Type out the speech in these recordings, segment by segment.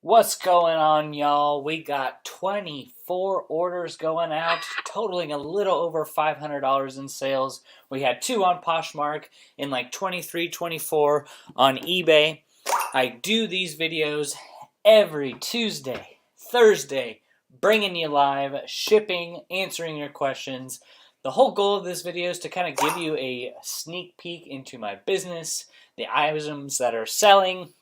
What's going on, y'all? We got 24 orders going out, totaling a little over $500 in sales. We had 2 on Poshmark and like 23, 24 on eBay. I do these videos every Tuesday, Thursday, bringing you live, shipping, answering your questions. The whole goal of this video is to kind of give you a sneak peek into my business, the items that are selling,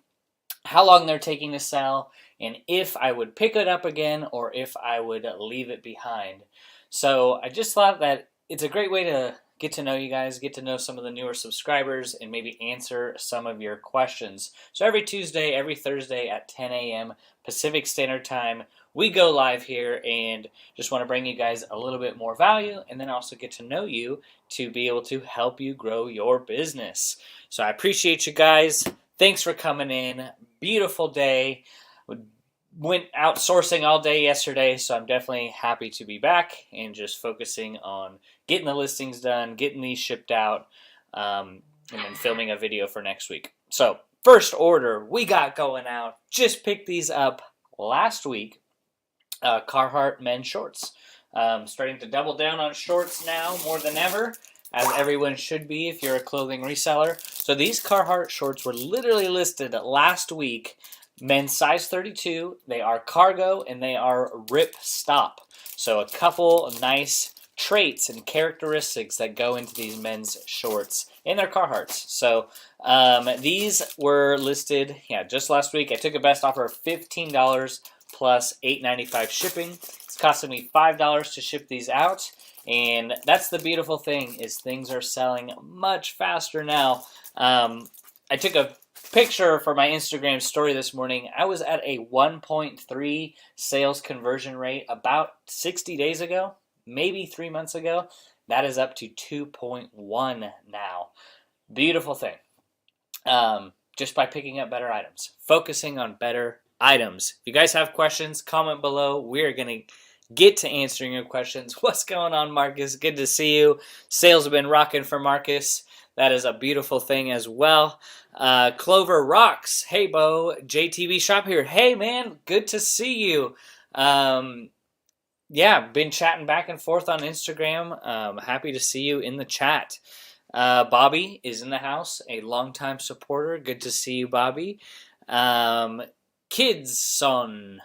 how long they're taking to sell, and if I would pick it up again or if I would leave it behind. So I just thought that it's a great way to get to know you guys, get to know some of the newer subscribers, and maybe answer some of your questions. So every Tuesday, every Thursday at 10 a.m. Pacific Standard Time, we go live here and just want to bring you guys a little bit more value and then also get to know you to be able to help you grow your business. So I appreciate you guys. Thanks for coming in. Beautiful day. Went out sourcing all day yesterday, so I'm definitely happy to be back and just focusing on getting the listings done, getting these shipped out, and then filming a video for next week. So first order we got going out, just picked these up last week, Carhartt men's shorts. Starting to double down on shorts now more than ever, as everyone should be if you're a clothing reseller. So these Carhartt shorts were literally listed last week. Men's size 32. They are cargo and they are rip stop. So a couple of nice traits and characteristics that go into these men's shorts and their Carhartts. So these were listed, just last week. I took a best offer of $15 plus $8.95 shipping. It's costing me $5 to ship these out. And that's the beautiful thing, is things are selling much faster now. I took a picture for my Instagram story this morning. I was at a 1.3 sales conversion rate about 60 days ago, maybe 3 months ago. That is up to 2.1 now. Beautiful thing. Just by picking up better items, focusing on better items. If you guys have questions, comment below. We're going to get to answering your questions. What's going on, Marcus? Good to see you. Sales have been rocking for Marcus. That is a beautiful thing as well. Clover rocks. Hey, Bo. JTV Shop here. Hey, man. Good to see you. Been chatting back and forth on Instagram. Happy to see you in the chat. Bobby is in the house, a longtime supporter. Good to see you, Bobby. Kids son.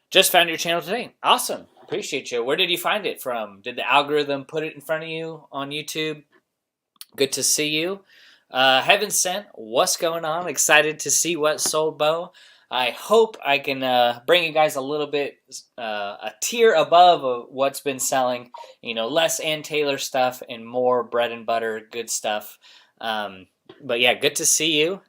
Just found your channel today. Awesome. Appreciate you. Where did you find it from? Did the algorithm put it in front of you on YouTube? Good to see you. Heaven Sent, what's going on? Excited to see what sold, Bo. I hope I can bring you guys a little bit, a tier above what's been selling. Less Ann Taylor stuff and more bread and butter, good stuff. But yeah, good to see you.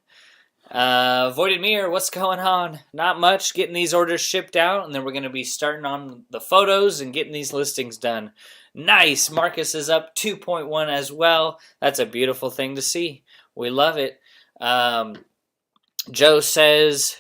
Voided Mirror, what's going on? Not much. Getting these orders shipped out, and then we're going to be starting on the photos and getting these listings done. Nice. Marcus is up 2.1 as well. That's a beautiful thing to see. We love it. Joe says,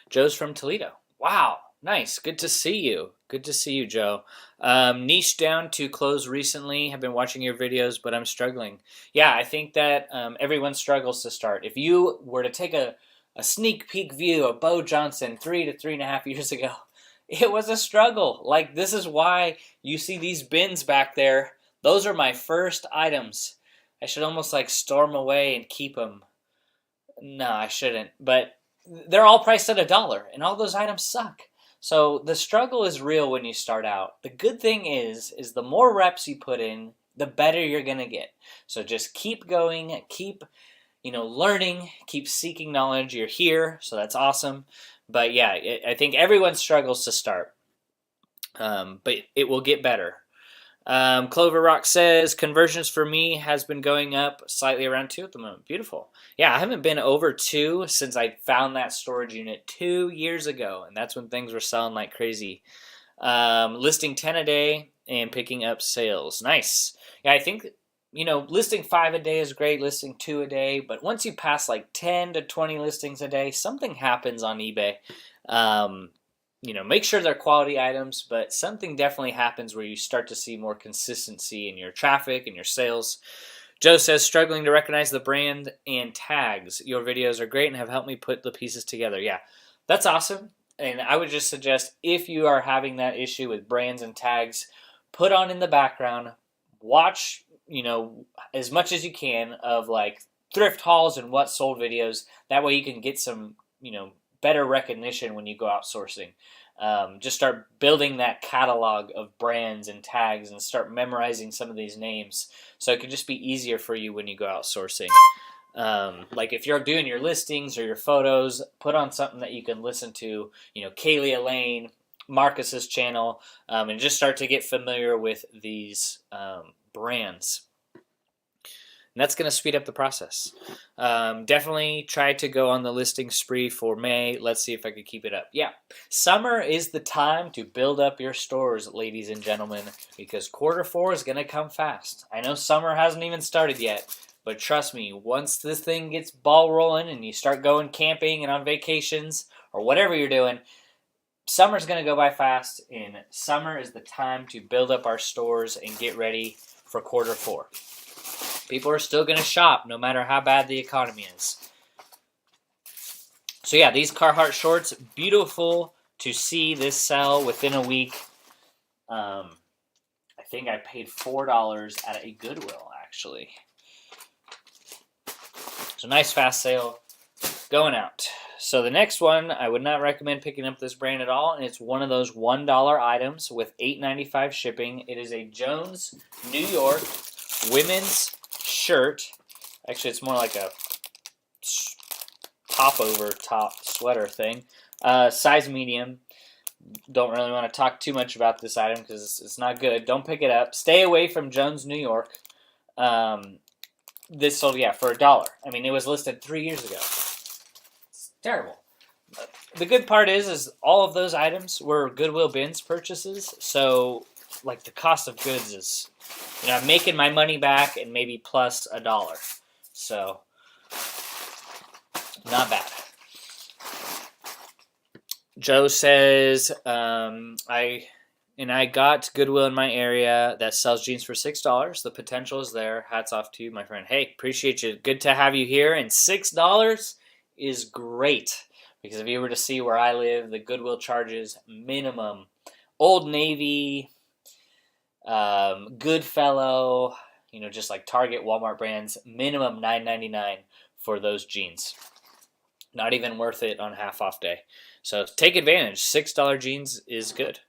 Joe's from Toledo. Wow. Nice. Good to see you. Good to see you, Joe. Niche down to close recently. Have been watching your videos, but I'm struggling. Yeah, I think that everyone struggles to start. If you were to take a sneak peek view of Bo Johnson 3 to 3.5 years ago, it was a struggle. Like, this is why you see these bins back there. Those are my first items. I should almost like storm away and keep them. No, I shouldn't. But they're all priced at $1, and all those items suck. So the struggle is real when you start out. The good thing is the more reps you put in, the better you're going to get. So just keep going, keep learning, keep seeking knowledge. You're here, so that's awesome. But yeah, I think everyone struggles to start. But it will get better. Clover Rock says, conversions for me has been going up slightly around 2 at the moment. Beautiful. Yeah, I haven't been over 2 since I found that storage unit 2 years ago, and that's when things were selling like crazy. Listing 10 a day and picking up sales. Nice. Yeah, I think, listing 5 a day is great, listing 2 a day, but once you pass like 10 to 20 listings a day, something happens on eBay. Make sure they're quality items, but something definitely happens where you start to see more consistency in your traffic and your sales. Joe says, struggling to recognize the brand and tags. Your videos are great and have helped me put the pieces together. Yeah, that's awesome. and I would just suggest, if you are having that issue with brands and tags, put on in the background, watch, as much as you can of like thrift hauls and what sold videos. That way you can get some, better recognition when you go outsourcing. Just start building that catalog of brands and tags and start memorizing some of these names, so it can just be easier for you when you go outsourcing. Like if you're doing your listings or your photos, put on something that you can listen to, Kaylee Elaine, Marcus's channel, and just start to get familiar with these brands. And that's going to speed up the process. Definitely try to go on the listing spree for May. Let's see if I can keep it up. Yeah, summer is the time to build up your stores, ladies and gentlemen, because Q4 is going to come fast. I know summer hasn't even started yet, but trust me, once this thing gets ball rolling and you start going camping and on vacations or whatever you're doing, summer's going to go by fast, and summer is the time to build up our stores and get ready for Q4. People are still going to shop no matter how bad the economy is. So yeah, these Carhartt shorts, beautiful to see this sell within a week. I think I paid $4 at a Goodwill, actually. So nice fast sale going out. So the next one, I would not recommend picking up this brand at all, and it's one of those $1 items with $8.95 shipping. It is a Jones New York women's shirt. Actually, it's more like a pop-over top sweater thing. Size medium. Don't really want to talk too much about this item because it's not good. Don't pick it up. Stay away from Jones New York. This sold, for $1. I mean, it was listed 3 years ago. It's terrible. The good part is all of those items were Goodwill bins purchases. So, like, the cost of goods is, I'm making my money back and maybe plus $1. So, not bad. Joe says, I got Goodwill in my area that sells jeans for $6. The potential is there. Hats off to you, my friend. Hey, appreciate you. Good to have you here. And $6 is great, because if you were to see where I live, the Goodwill charges minimum. Old Navy, Goodfellow, just like Target, Walmart brands, minimum $9.99 for those jeans. Not even worth it on half off day. So take advantage. $6 jeans is good.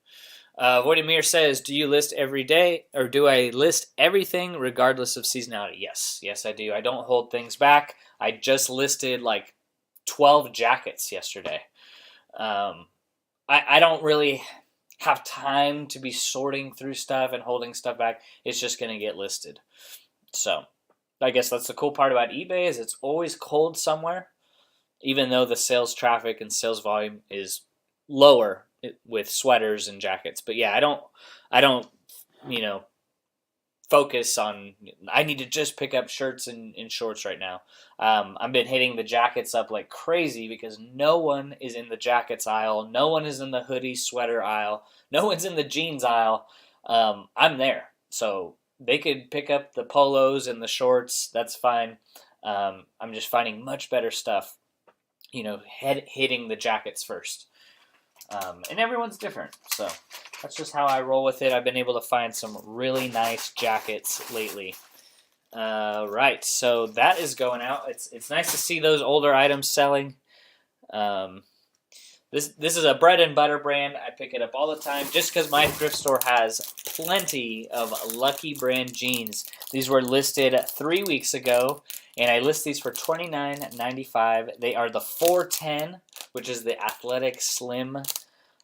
Voidemir says, do you list every day, or do I list everything regardless of seasonality? Yes, I do. I don't hold things back. I just listed like 12 jackets yesterday. I don't really have time to be sorting through stuff and holding stuff back. It's just going to get listed. So I guess that's the cool part about eBay, is it's always cold somewhere, even though the sales traffic and sales volume is lower with sweaters and jackets. But yeah, I don't focus on, I need to just pick up shirts and shorts right now. I've been hitting the jackets up like crazy because no one is in the jackets aisle. No one is in the hoodie sweater aisle. No one's in the jeans aisle. I'm there. So they could pick up the polos and the shorts. That's fine. I'm just finding much better stuff, hitting the jackets first. And everyone's different, so that's just how I roll with it. I've been able to find some really nice jackets lately. Right, so that is going out. It's nice to see those older items selling. This is a bread and butter brand. I pick it up all the time just because my thrift store has plenty of Lucky brand jeans. These were listed 3 weeks ago, and I list these for $29.95. They are the 410, which is the athletic slim,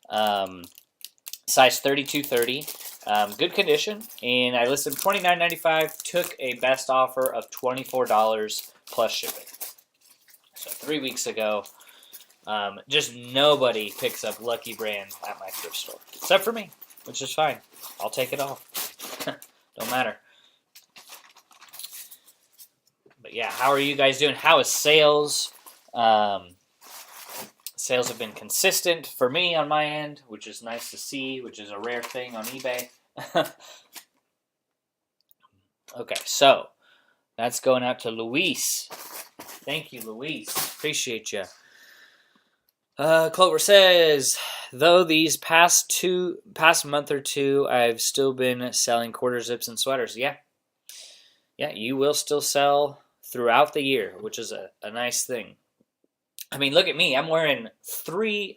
size 32-30. Good condition, and I listed $29.95. Took a best offer of $24 plus shipping. So 3 weeks ago. Just nobody picks up Lucky brand at my thrift store, except for me, which is fine. I'll take it off. Don't matter. But yeah, how are you guys doing? How is sales? Sales have been consistent for me on my end, which is nice to see, which is a rare thing on eBay. Okay, so that's going out to Luis. Thank you, Luis. Appreciate you. Clover says, though these past month or two, I've still been selling quarter zips and sweaters. Yeah, you will still sell throughout the year, which is a nice thing. I mean, look at me. I'm wearing three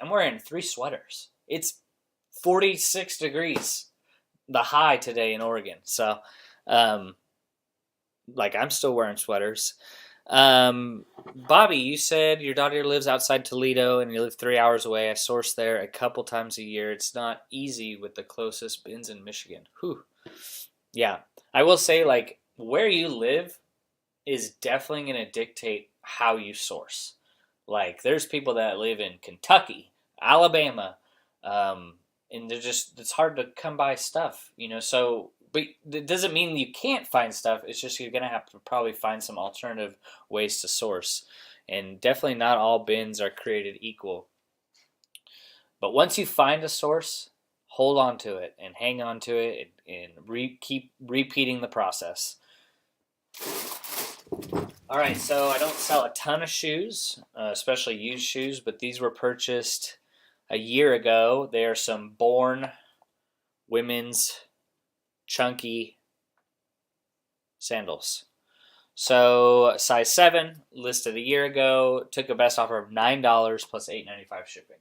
sweaters. It's 46 degrees, the high today in Oregon. So, I'm still wearing sweaters. Bobby, you said your daughter lives outside Toledo and you live 3 hours away. I source there a couple times a year. It's not easy with the closest bins in Michigan. Whew. Yeah, I will say, where you live is definitely going to dictate how you source. There's people that live in Kentucky, Alabama, and it's hard to come by stuff, so, but it doesn't mean you can't find stuff. It's just you're going to have to probably find some alternative ways to source. And definitely not all bins are created equal. But once you find a source, hold on to it and hang on to it and keep repeating the process. All right, so I don't sell a ton of shoes, especially used shoes, but these were purchased a year ago. They are some Born women's chunky sandals. So size 7, listed a year ago, took a best offer of $9 plus $8.95 shipping.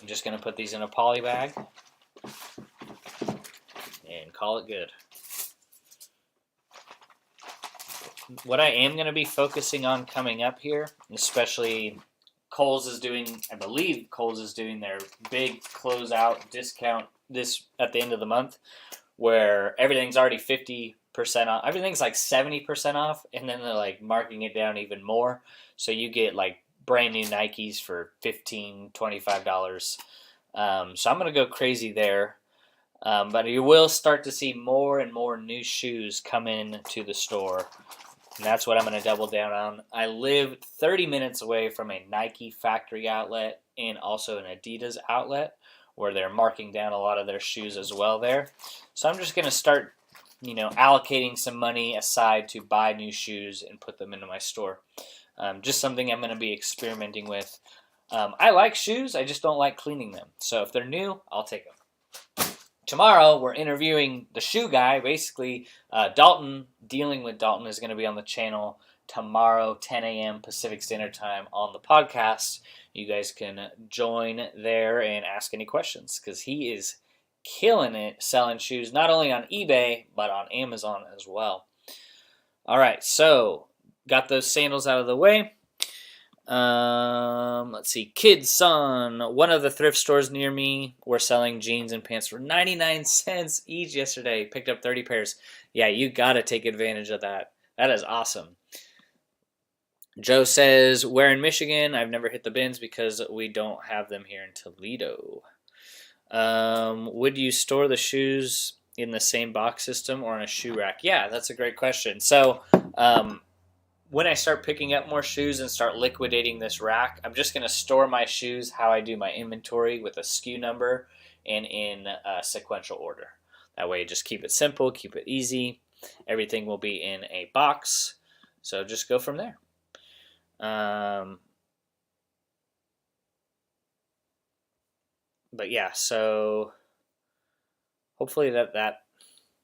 I'm just going to put these in a poly bag and call it good. What I am going to be focusing on coming up here, especially Kohl's is doing, I believe Kohl's is doing their big closeout discount this at the end of the month, where everything's already 50% off. Everything's like 70% off, and then they're marking it down even more. So you get brand new Nikes for $15, $25. So I'm going to go crazy there. But you will start to see more and more new shoes come in to the store. And that's what I'm going to double down on. I live 30 minutes away from a Nike factory outlet and also an Adidas outlet where they're marking down a lot of their shoes as well there. So I'm just going to start, allocating some money aside to buy new shoes and put them into my store. Just something I'm going to be experimenting with. I like shoes, I just don't like cleaning them. So if they're new, I'll take them. Tomorrow, we're interviewing the shoe guy. Basically, Dalton, Dealing with Dalton, is going to be on the channel tomorrow, 10 a.m. Pacific Standard Time on the podcast. You guys can join there and ask any questions because he is killing it selling shoes, not only on eBay, but on Amazon as well. All right, so got those sandals out of the way. Let's see. Kid Son, one of the thrift stores near me were selling jeans and pants for 99 cents each yesterday. Picked up 30 pairs. Yeah, you got to take advantage of that. That is awesome. Joe says, where in Michigan? I've never hit the bins because we don't have them here in Toledo. Would you store the shoes in the same box system or on a shoe rack? Yeah, that's a great question. So, when I start picking up more shoes and start liquidating this rack, I'm just going to store my shoes how I do my inventory with a SKU number and in a sequential order. That way, just keep it simple, keep it easy. Everything will be in a box. So just go from there. But yeah, so hopefully that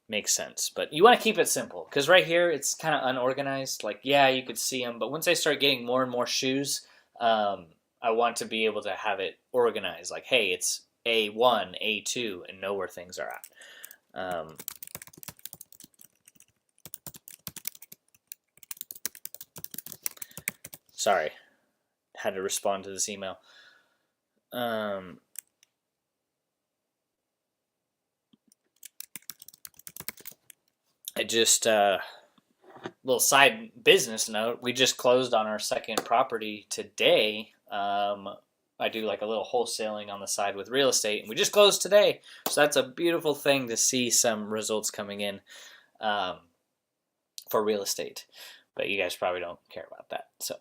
makes sense. But you want to keep it simple because right here it's kind of unorganized. Yeah, you could see them, but once I start getting more and more shoes, I want to be able to have it organized. Hey, it's A1, A2, and know where things are at. Sorry, had to respond to this email. I just, little side business note, we just closed on our second property today. I do a little wholesaling on the side with real estate, and we just closed today. So that's a beautiful thing to see some results coming in for real estate. But you guys probably don't care about that. So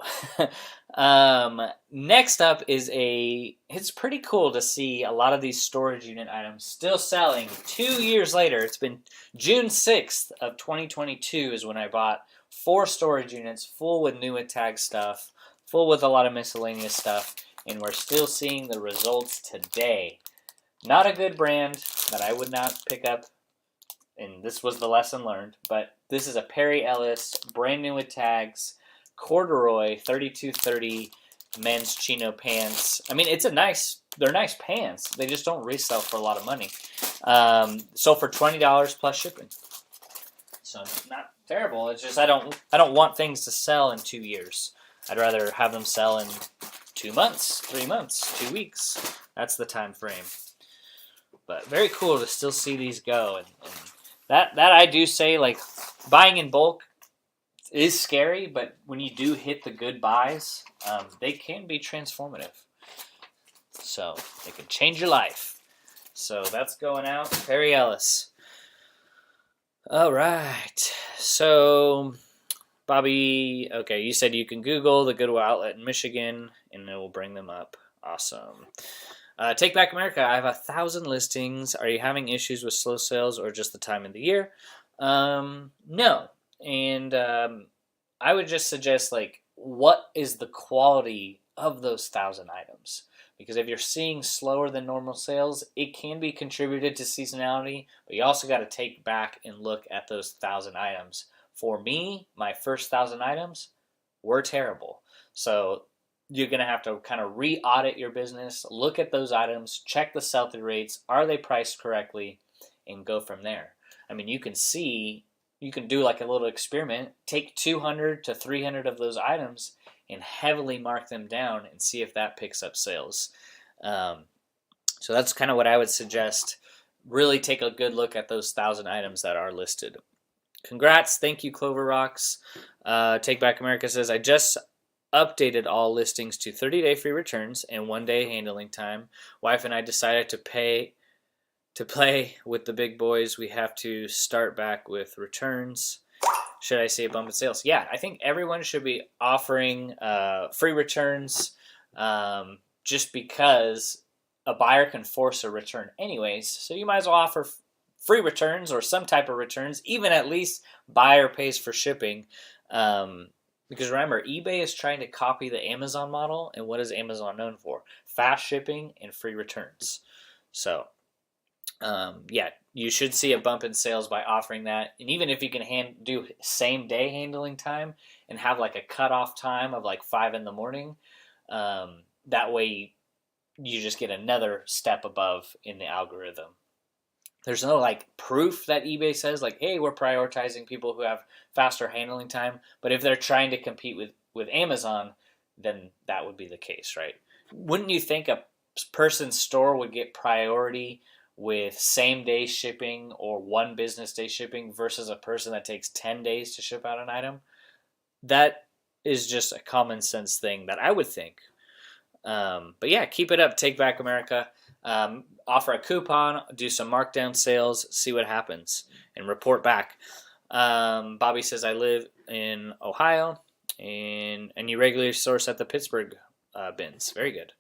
next up is it's pretty cool to see a lot of these storage unit items still selling 2 years later. It's been June 6th of 2022 is when I bought 4 storage units full with new tag stuff full with a lot of miscellaneous stuff, and we're still seeing the results today. Not a good brand that I would not pick up, and this was the lesson learned, but this is a Perry Ellis, brand new with tags, corduroy 3230 men's chino pants. I mean, they're nice pants. They just don't resell for a lot of money. Sold for $20 plus shipping. So not terrible. It's just I don't want things to sell in 2 years. I'd rather have them sell in 2 months, 3 months, 2 weeks. That's the time frame. But very cool to still see these go, and that I do say, like, buying in bulk is scary, but when you do hit the good buys, they can be transformative. So they can change your life. So that's going out. Perry Ellis. All right. So, Bobby, okay, you said you can Google the Goodwill outlet in Michigan, and it will bring them up. Awesome. Take Back America. I have 1,000 listings. Are you having issues with slow sales or just the time of the year? No. And I would just suggest, like, what is the quality of those 1,000 items? Because if you're seeing slower than normal sales, it can be contributed to seasonality, but you also got to take back and look at those 1,000 items. For me, my first 1,000 items were terrible. So you're going to have to kind of re-audit your business, look at those items, check the sell-through rates, are they priced correctly, and go from there. I mean, you can do like a little experiment, take 200 to 300 of those items and heavily mark them down and see if that picks up sales. So that's kind of what I would suggest. Really take a good look at those 1,000 items that are listed. Congrats. Thank you, Clover Rocks. Take Back America says, I just updated all listings to 30-day free returns and 1-day handling time. Wife and I decided to play with the big boys. We have to start back with returns. Should I say a bump in sales? Yeah, I think everyone should be offering free returns just because a buyer can force a return anyways. So you might as well offer free returns or some type of returns, even at least buyer pays for shipping. Because remember, eBay is trying to copy the Amazon model, and what is Amazon known for? Fast shipping and free returns. So, yeah, you should see a bump in sales by offering that. And even if you can do same-day handling time and have like a cutoff time of like 5 in the morning, that way you just get another step above in the algorithm. There's no like proof that eBay says like, hey, we're prioritizing people who have faster handling time. But if they're trying to compete with Amazon, then that would be the case, right? Wouldn't you think a person's store would get priority with same-day shipping or 1 business day shipping versus a person that takes 10 days to ship out an item? That is just a common sense thing that I would think. But yeah, keep it up. Take Back America. Offer a coupon, do some markdown sales, see what happens, and report back. Bobby says, I live in Ohio, and you regularly source at the Pittsburgh bins. Very good.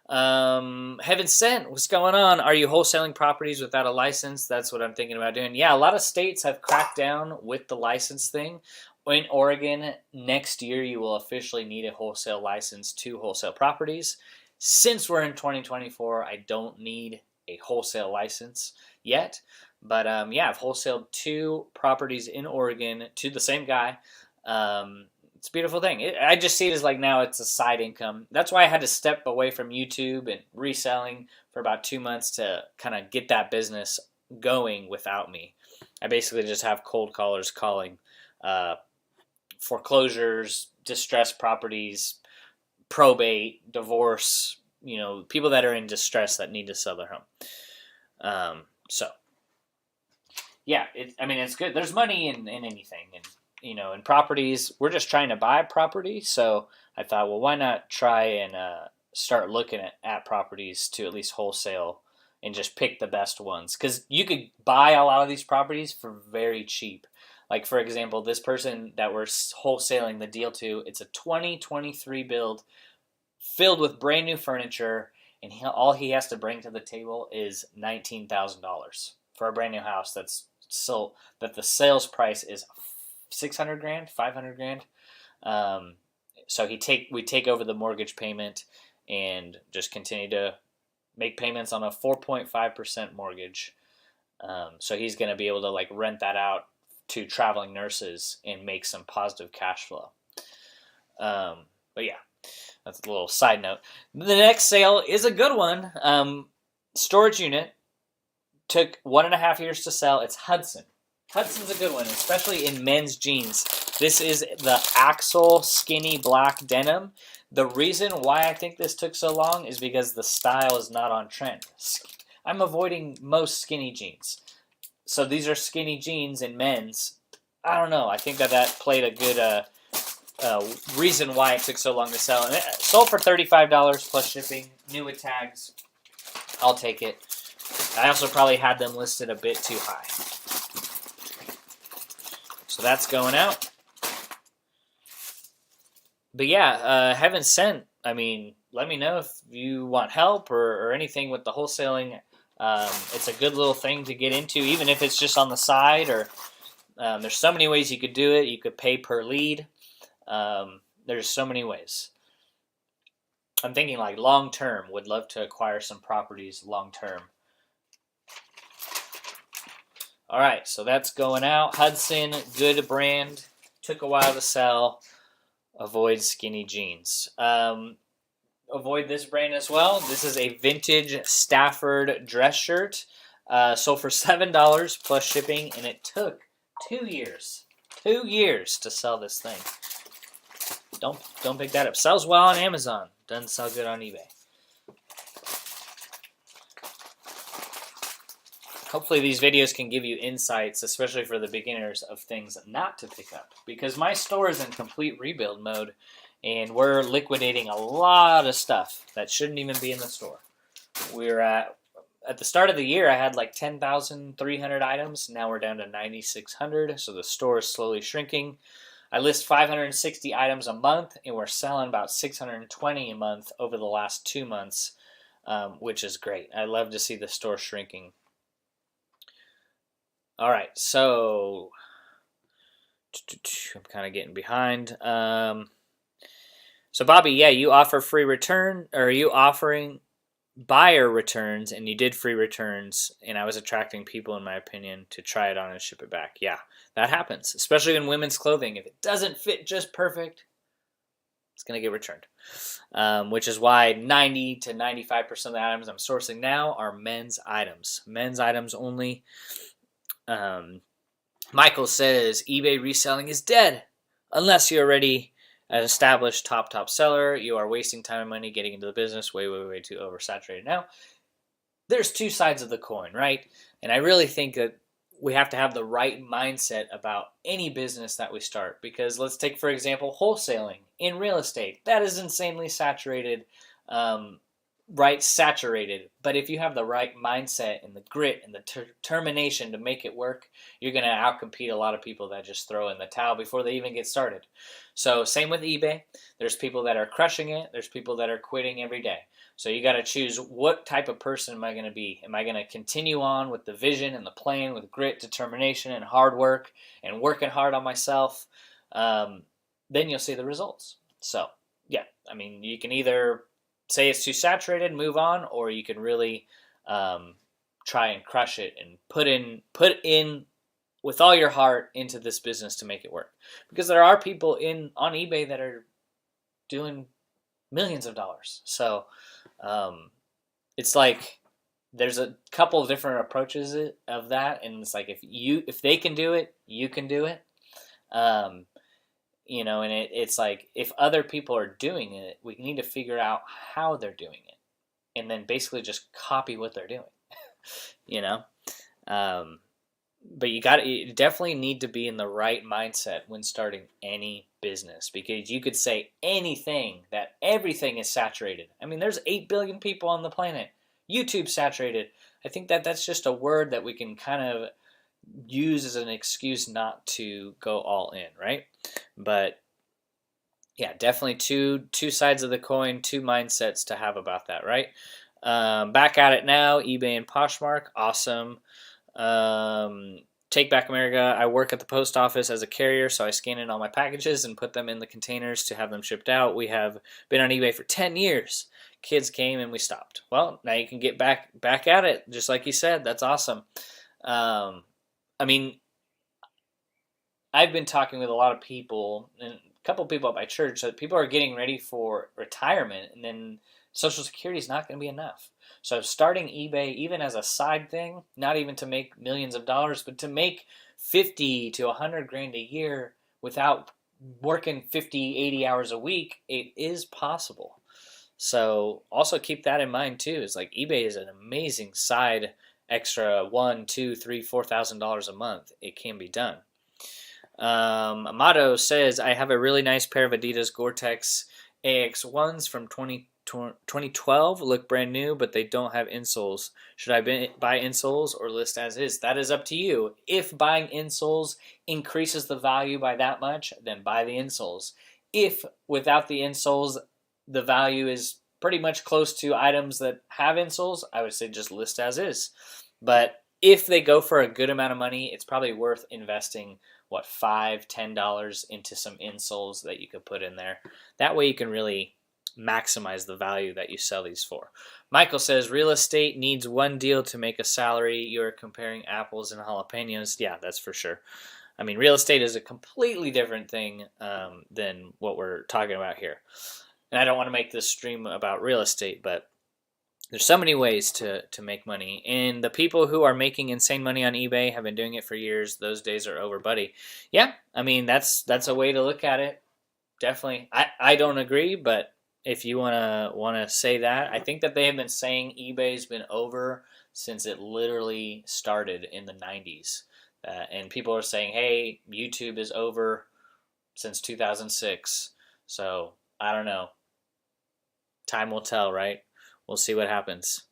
Heaven Sent, what's going on? Are you wholesaling properties without a license? That's what I'm thinking about doing. Yeah, a lot of states have cracked down with the license thing. In Oregon, next year you will officially need a wholesale license to wholesale properties. Since we're in 2024, I don't need a wholesale license yet. But yeah, I've wholesaled 2 properties in Oregon to the same guy. It's a beautiful thing. I just see it as like now it's a side income. That's why I had to step away from YouTube and reselling for about 2 months to kind of get that business going without me. I basically just have cold callers calling foreclosures, distressed properties, probate, divorce, people that are in distress that need to sell their home. So yeah, it's good. There's money in anything, and in properties, we're just trying to buy property. So I thought, well, why not try and start looking at properties to at least wholesale and just pick the best ones, because you could buy a lot of these properties for very cheap. Like, for example, this person that we're wholesaling the deal to, it's a 2023 build filled with brand new furniture, and all he has to bring to the table is $19,000 for a brand new house that the sales price is $600,000, $500,000. so we take over the mortgage payment and just continue to make payments on a 4.5% mortgage. So he's going to be able to like rent that out to traveling nurses and make some positive cash flow. But yeah, that's a little side note. The next sale is a good one. Storage unit took 1.5 years to sell. It's Hudson. Hudson's a good one, especially in men's jeans. This is the Axel skinny black denim. The reason why I think this took so long is because the style is not on trend. I'm avoiding most skinny jeans. So these are skinny jeans in men's. I don't know. I think that played a good reason why it took so long to sell. And it sold for $35 plus shipping, new with tags. I'll take it. I also probably had them listed a bit too high. So that's going out. But yeah, Heaven Sent, I mean, let me know if you want help or anything with the wholesaling. It's a good little thing to get into, even if it's just on the side. Or there's so many ways you could do it. You could pay per lead. There's so many ways. I'm thinking like long term. Would love to acquire some properties long term. All right, so that's going out. Hudson, good brand. Took a while to sell. Avoid skinny jeans. Avoid this brand as well. This is a vintage Stafford dress shirt. Sold for $7 plus shipping, and it took 2 years. 2 years to sell this thing. Don't pick that up. Sells well on Amazon. Doesn't sell good on eBay. Hopefully these videos can give you insights, especially for the beginners, of things not to pick up. Because my store is in complete rebuild mode, and we're liquidating a lot of stuff that shouldn't even be in the store. We're at the start of the year, I had like 10,300 items. Now we're down to 9,600, so the store is slowly shrinking. I list 560 items a month, and we're selling about 620 a month over the last 2 months, which is great. I love to see the store shrinking. All right, so I'm kind of getting behind. So Bobby, yeah, you offer free return, or are you offering buyer returns, and you did free returns, and I was attracting people, in my opinion, to try it on and ship it back. Yeah, that happens, especially in women's clothing. If it doesn't fit just perfect, it's going to get returned, which is why 90 to 95% of the items I'm sourcing now are men's items. Men's items only. Michael says eBay reselling is dead unless you're already an established top seller. You are wasting time and money getting into the business. Way too oversaturated. Now, there's two sides of the coin, right? And I really think that we have to have the right mindset about any business that we start. Because let's take, for example, wholesaling in real estate. That is insanely saturated. Right, saturated. But if you have the right mindset and the grit and the determination to make it work, you're going to outcompete a lot of people that just throw in the towel before they even get started. So same with eBay. There's people that are crushing it. There's people that are quitting every day. So you got to choose, what type of person am I going to be? Am I going to continue on with the vision and the plan with grit, determination, and hard work and working hard on myself? Then you'll see the results. So yeah, I mean, you can either say it's too saturated, move on, or you can really try and crush it and put in with all your heart into this business to make it work. Because there are people on eBay that are doing millions of dollars. So it's like there's a couple of different approaches of that, and it's like if they can do it, you can do it. You know, and it's like, if other people are doing it, we need to figure out how they're doing it, and then basically just copy what they're doing. You know, but you definitely need to be in the right mindset when starting any business, because you could say anything that everything is saturated. I mean, there's 8 billion people on the planet. YouTube's saturated. I think that's just a word that we can kind of use as an excuse not to go all in, right? But yeah, definitely two sides of the coin, two mindsets to have about that, right? Back at it now, eBay and Poshmark, awesome. Take Back America, I work at the post office as a carrier, so I scan in all my packages and put them in the containers to have them shipped out. We have been on eBay for 10 years. Kids came and we stopped. Well, now you can get back at it, just like you said. That's awesome. I mean, I've been talking with a lot of people, and a couple of people at my church, that people are getting ready for retirement, and then Social Security is not going to be enough. So starting eBay, even as a side thing, not even to make millions of dollars, but to make 50 to 100 grand a year without working 50, 80 hours a week, it is possible. So also keep that in mind too. Is like eBay is an amazing side extra $1,000, $2,000, $3,000, $4,000 a month. It can be done. Amato says, I have a really nice pair of Adidas Gore-Tex AX1s from 2012, look brand new, but they don't have insoles. Should I buy insoles or list as is? That is up to you. If buying insoles increases the value by that much, then buy the insoles. If without the insoles, the value is pretty much close to items that have insoles, I would say just list as is. But if they go for a good amount of money, it's probably worth investing, $5, $10 into some insoles that you could put in there. That way you can really maximize the value that you sell these for. Michael says, real estate needs one deal to make a salary. You're comparing apples and jalapenos. Yeah, that's for sure. I mean, real estate is a completely different thing than what we're talking about here. And I don't want to make this stream about real estate, but there's so many ways to make money. And the people who are making insane money on eBay have been doing it for years. Those days are over, buddy. Yeah, I mean, that's a way to look at it. Definitely. I don't agree, but if you wanna say that, I think that they have been saying eBay's been over since it literally started in the 90s. And people are saying, hey, YouTube is over since 2006. So, I don't know. Time will tell, right? We'll see what happens.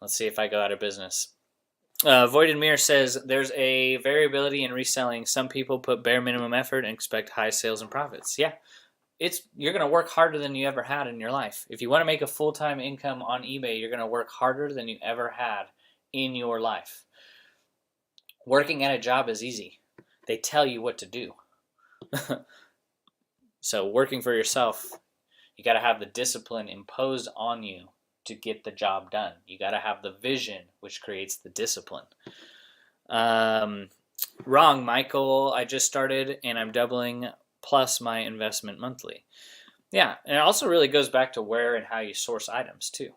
Let's see if I go out of business. Voided Mirror says, there's a variability in reselling. Some people put bare minimum effort and expect high sales and profits. Yeah, you're going to work harder than you ever had in your life. If you want to make a full-time income on eBay, you're going to work harder than you ever had in your life. Working at a job is easy. They tell you what to do. So working for yourself, you got to have the discipline imposed on you to get the job done. You got to have the vision, which creates the discipline. Wrong, Michael. I just started and I'm doubling plus my investment monthly. Yeah, and it also really goes back to where and how you source items too.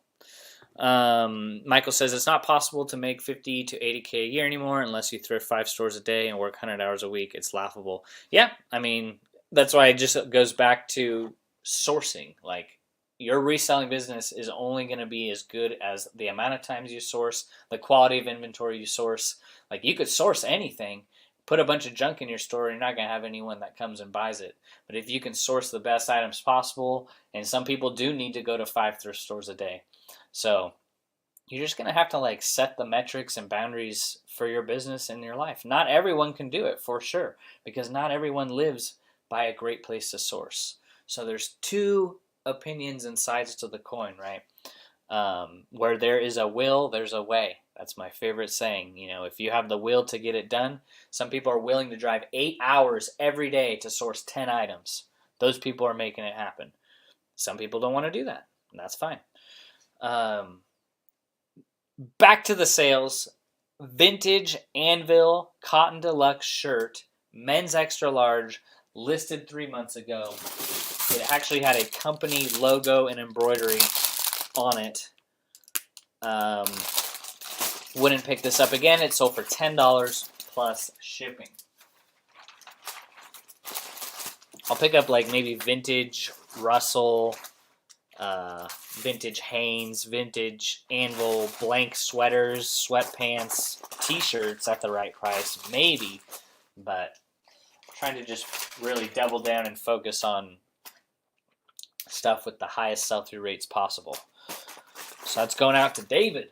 Michael says it's not possible to make 50 to 80K a year anymore unless you thrift 5 stores a day and work 100 hours a week. It's laughable. Yeah, I mean, that's why it just goes back to sourcing. Like, your reselling business is only going to be as good as the amount of times you source, the quality of inventory you source. Like, you could source anything, put a bunch of junk in your store, and you're not going to have anyone that comes and buys it. But if you can source the best items possible, and some people do need to go to 5 thrift stores a day. So you're just going to have to set the metrics and boundaries for your business and your life. Not everyone can do it, for sure, because not everyone lives by a great place to source. So there's two opinions and sides to the coin, right? Where there is a will, there's a way. That's my favorite saying. If you have the will to get it done, some people are willing to drive 8 hours every day to source 10 items. Those people are making it happen. Some people don't want to do that, and that's fine. Back to the sales. Vintage Anvil Cotton Deluxe shirt, men's extra large, listed 3 months ago. It actually had a company logo and embroidery on it. Wouldn't pick this up again. It sold for $10 plus shipping. I'll pick up maybe vintage Russell, vintage Hanes, vintage Anvil, blank sweaters, sweatpants, t-shirts at the right price, maybe. But I'm trying to just really double down and focus on stuff with the highest sell-through rates possible. So that's going out to David.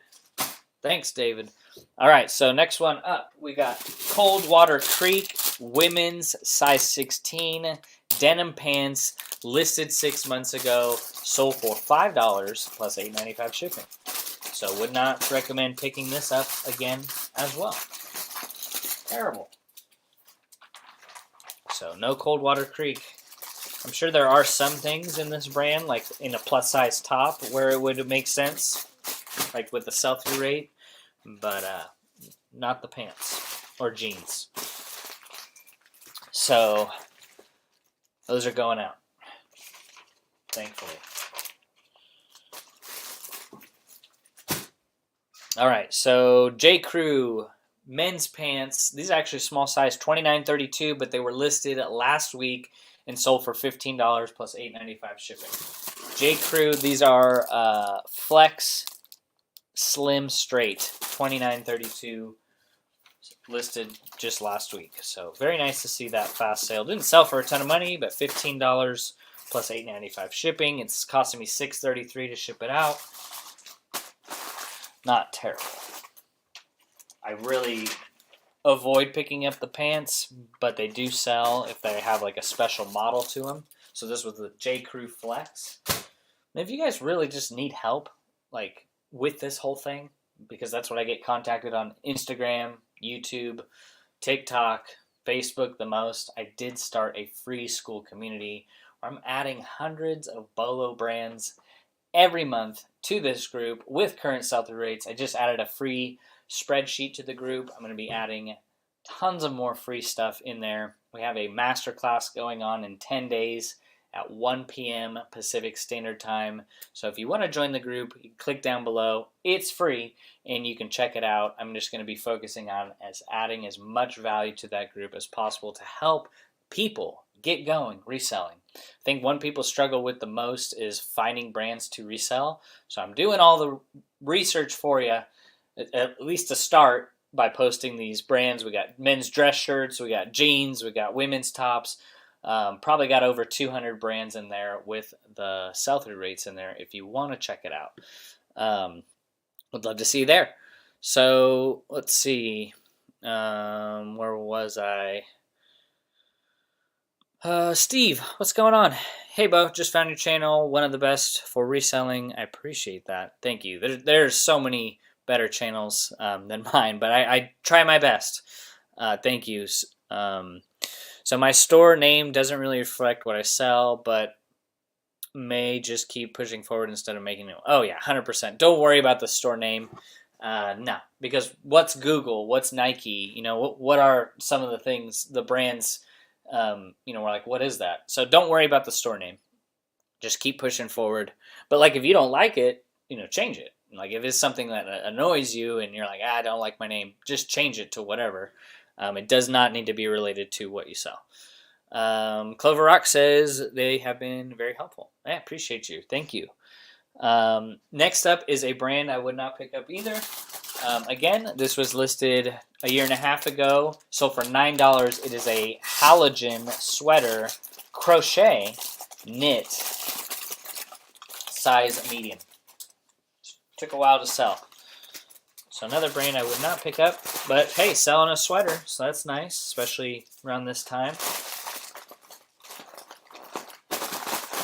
Thanks, David. All right, so next one up, we got Coldwater Creek women's size 16 denim pants, listed 6 months ago, sold for $5 plus $8.95 shipping. So would not recommend picking this up again as well. Terrible. So no Coldwater Creek. I'm sure there are some things in this brand, like in a plus size top, where it would make sense, like with the sell-through rate, but not the pants or jeans. So those are going out, thankfully. All right, so J. Crew men's pants. These are actually small size, $29.32, but they were listed last week and sold for $15 plus $8.95 shipping. J. Crew, these are Flex Slim Straight, $29.32, listed just last week. So very nice to see that fast sale. Didn't sell for a ton of money, but $15 plus $8.95 shipping. It's costing me $6.33 to ship it out. Not terrible. I really avoid picking up the pants, but they do sell if they have like a special model to them. So this was the J. Crew Flex. And if you guys really just need help, like with this whole thing, because that's what I get contacted on Instagram, YouTube, TikTok, Facebook the most. I did start a free school community where I'm adding hundreds of Bolo brands every month to this group with current sell-through rates. I just added a free spreadsheet to the group. I'm going to be adding tons of more free stuff in there. We have a masterclass going on in 10 days at 1 p.m. Pacific Standard Time. So if you want to join the group, you can click down below. It's free, and you can check it out. I'm just going to be focusing on adding as much value to that group as possible to help people get going reselling. I think one people struggle with the most is finding brands to resell. So I'm doing all the research for you, at least to start, by posting these brands. We got men's dress shirts, we got jeans, we got women's tops. Probably got over 200 brands in there with the sell-through rates in there if you want to check it out. Would love to see you there. So let's see. Where was I? Steve, what's going on? Hey, Bo, just found your channel. One of the best for reselling. I appreciate that. Thank you. There's so many better channels than mine, but I try my best. Thank you. So my store name doesn't really reflect what I sell, but may just keep pushing forward instead of making it. Oh yeah, 100%. Don't worry about the store name. No, because what's Google? What's Nike? You know, what are some of the things, the brands, we're like, what is that? So don't worry about the store name. Just keep pushing forward. But like, if you don't like it, change it. Like if it's something that annoys you and you're like, I don't like my name, just change it to whatever. It does not need to be related to what you sell. Clover Rock says they have been very helpful. I appreciate you. Thank you. Next up is a brand I would not pick up either. Again, this was listed a year and a half ago. Sold for $9. It is a halogen sweater, crochet, knit, size medium. Took a while to sell. So another brand I would not pick up, but hey, selling a sweater, so that's nice, especially around this time.